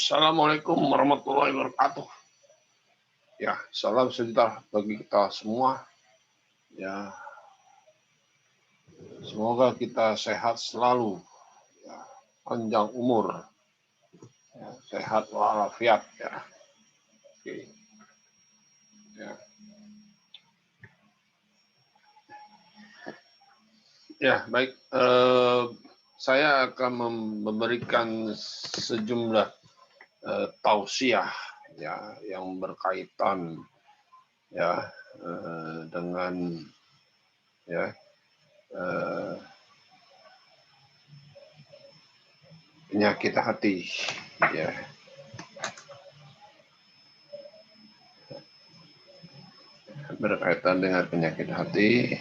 Assalamualaikum warahmatullahi wabarakatuh. Ya, salam sejahtera bagi kita semua. Ya, semoga kita sehat selalu, ya, panjang umur, ya, sehat walafiat. Ya, oke. Ya. Ya, baik. Saya akan memberikan sejumlah tausiah, ya, yang berkaitan, ya, dengan, ya, penyakit hati, ya. Berkaitan dengan penyakit hati,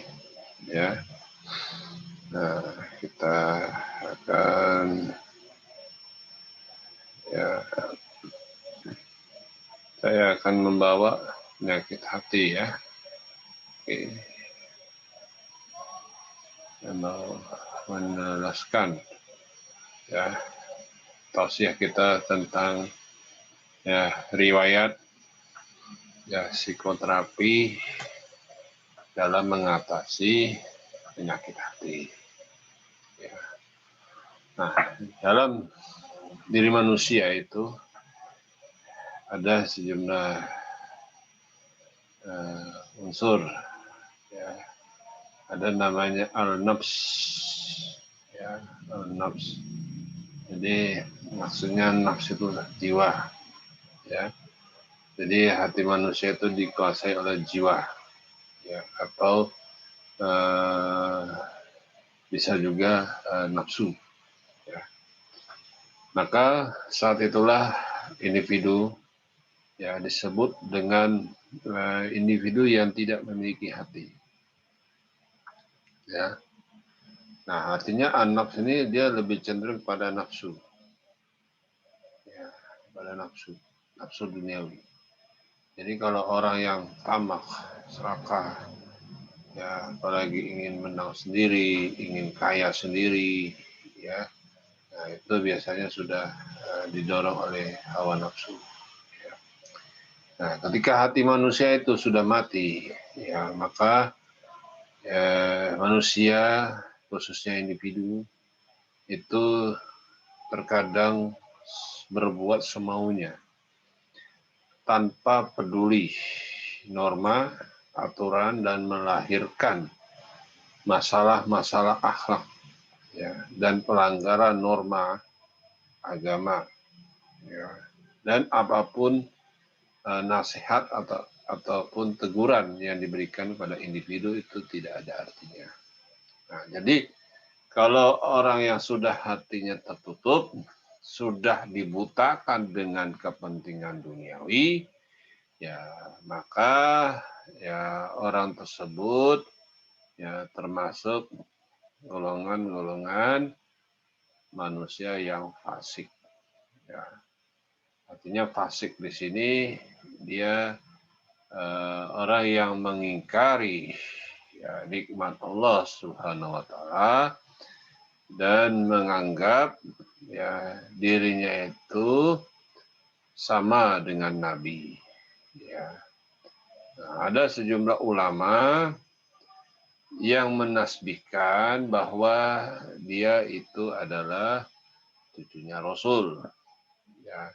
ya. Nah, kita akan, ya, saya akan membawa penyakit hati, ya. Oke. Saya mau menjelaskan, ya, tausiah kita tentang, ya, riwayat, ya, psikoterapi dalam mengatasi penyakit hati. Ya. Nah, dalam diri manusia itu ada sejumlah unsur, ya. Ada namanya al-nafs, ya, al-nafs. Jadi maksudnya nafs itu jiwa, ya. Jadi hati manusia itu dikuasai oleh jiwa, ya, atau bisa juga nafsu, ya. Maka saat itulah individu, ya, disebut dengan individu yang tidak memiliki hati, ya. Nah, artinya an-nafs ini dia lebih cenderung pada nafsu, ya, pada nafsu duniawi. Jadi kalau orang yang tamak, serakah, ya, apalagi ingin menang sendiri, ingin kaya sendiri, ya, nah itu biasanya sudah didorong oleh hawa nafsu. Ya. Nah, ketika hati manusia itu sudah mati, ya, maka manusia, khususnya individu, itu terkadang berbuat semaunya tanpa peduli norma, aturan, dan melahirkan masalah-masalah akhlak, ya, dan pelanggaran norma agama, ya, dan apapun nasihat ataupun teguran yang diberikan pada individu itu tidak ada artinya. Nah, jadi kalau orang yang sudah hatinya tertutup, sudah dibutakan dengan kepentingan duniawi, ya, maka, ya, orang tersebut, ya, termasuk golongan-golongan manusia yang fasik, ya. Artinya fasik di sini dia orang yang mengingkari, ya, nikmat Allah Subhanahu wa taala dan menganggap, ya, dirinya itu sama dengan nabi, ya. Nah, ada sejumlah ulama yang menasbihkan bahwa dia itu adalah cucunya Rasul, ya.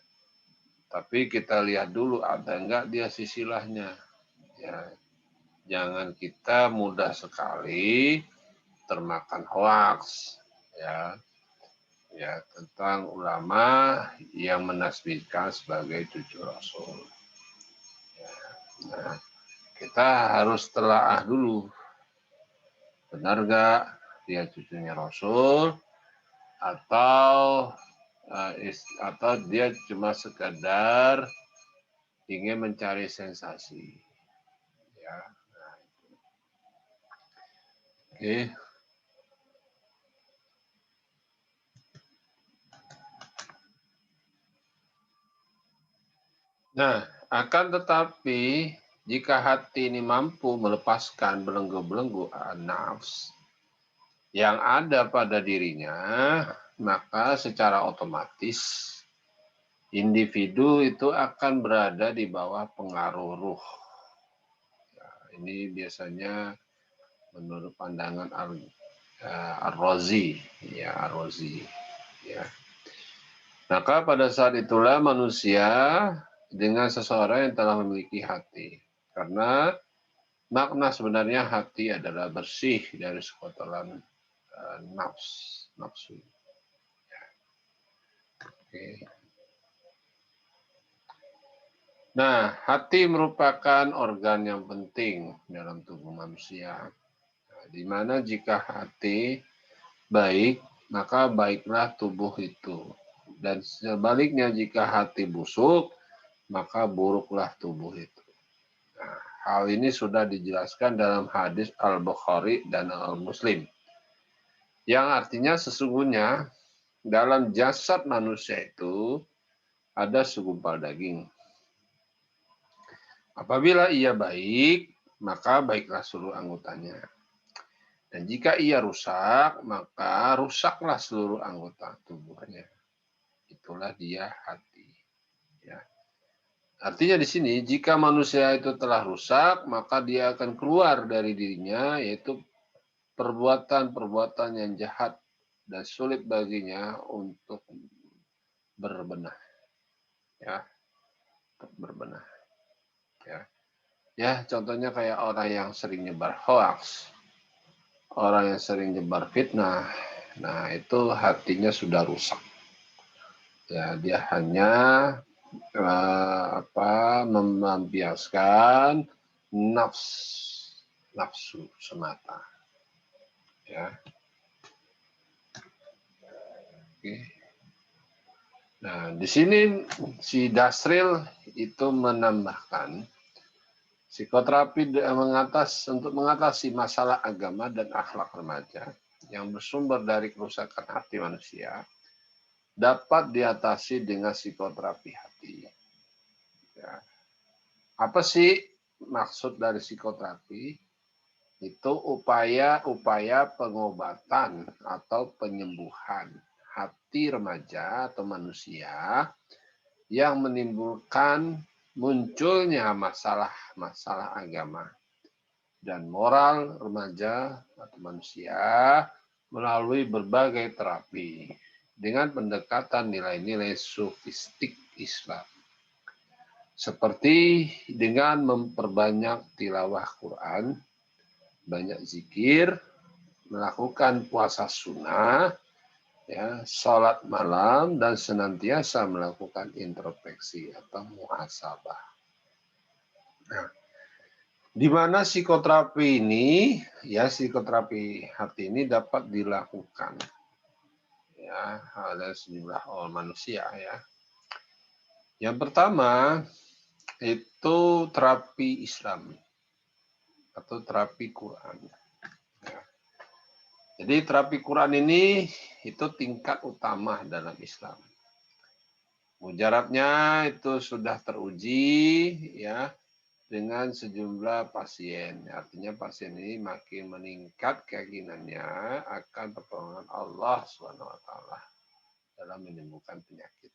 Tapi kita lihat dulu ada enggak dia silsilahnya, ya. Jangan kita mudah sekali termakan hoaks, ya, ya, tentang ulama yang menasbihkan sebagai cucu Rasul. Ya. Nah, kita harus telaah dulu, benar nggak dia cucunya Rasul atau dia cuma sekadar ingin mencari sensasi, ya. Nah, oke. Nah, akan tetapi jika hati ini mampu melepaskan belenggu-belenggu nafs yang ada pada dirinya, maka secara otomatis individu itu akan berada di bawah pengaruh ruh. Ya, ini biasanya menurut pandangan Ar-Razi, ya Ar-Razi, ya. Maka pada saat itulah manusia dengan seseorang yang telah memiliki hati, karena makna sebenarnya hati adalah bersih dari sekotoran nafsu. Oke. Nah, hati merupakan organ yang penting dalam tubuh manusia. Nah, di mana jika hati baik, maka baiklah tubuh itu. Dan sebaliknya jika hati busuk, maka buruklah tubuh itu. Nah, hal ini sudah dijelaskan dalam hadis Al-Bukhari dan Al-Muslim. Yang artinya sesungguhnya dalam jasad manusia itu ada segumpal daging. Apabila ia baik, maka baiklah seluruh anggotanya. Dan jika ia rusak, maka rusaklah seluruh anggota tubuhnya. Itulah dia hati. Ya. Artinya di sini, jika manusia itu telah rusak, maka dia akan keluar dari dirinya, yaitu perbuatan-perbuatan yang jahat dan sulit baginya untuk berbenah. Ya, untuk berbenah. Ya. Ya, contohnya kayak orang yang sering nyebar hoax, orang yang sering nyebar fitnah, nah itu hatinya sudah rusak. Ya, dia hanya melampiaskan nafsu semata. Ya. Oke. Nah, di sini si Dasril itu menambahkan psikoterapi untuk mengatasi masalah agama dan akhlak remaja yang bersumber dari kerusakan hati manusia dapat diatasi dengan psikoterapi hati. Ya. Apa sih maksud dari psikoterapi? Itu upaya-upaya pengobatan atau penyembuhan hati remaja atau manusia yang menimbulkan munculnya masalah-masalah agama dan moral remaja atau manusia melalui berbagai terapi dengan pendekatan nilai-nilai sofistik Islam. Seperti dengan memperbanyak tilawah Quran, banyak zikir, melakukan puasa sunnah, ya, sholat malam, dan senantiasa melakukan introspeksi atau muhasabah. Nah, di mana psikoterapi ini, ya psikoterapi hati ini dapat dilakukan, ya, oleh sejumlah manusia, ya. Yang pertama itu terapi Islam atau terapi Quran. Ya. Jadi terapi Quran ini itu tingkat utama dalam Islam. Mujarabnya itu sudah teruji, ya, dengan sejumlah pasien. Artinya pasien ini makin meningkat keyakinannya akan pertolongan Allah SWT dalam menyembuhkan penyakit.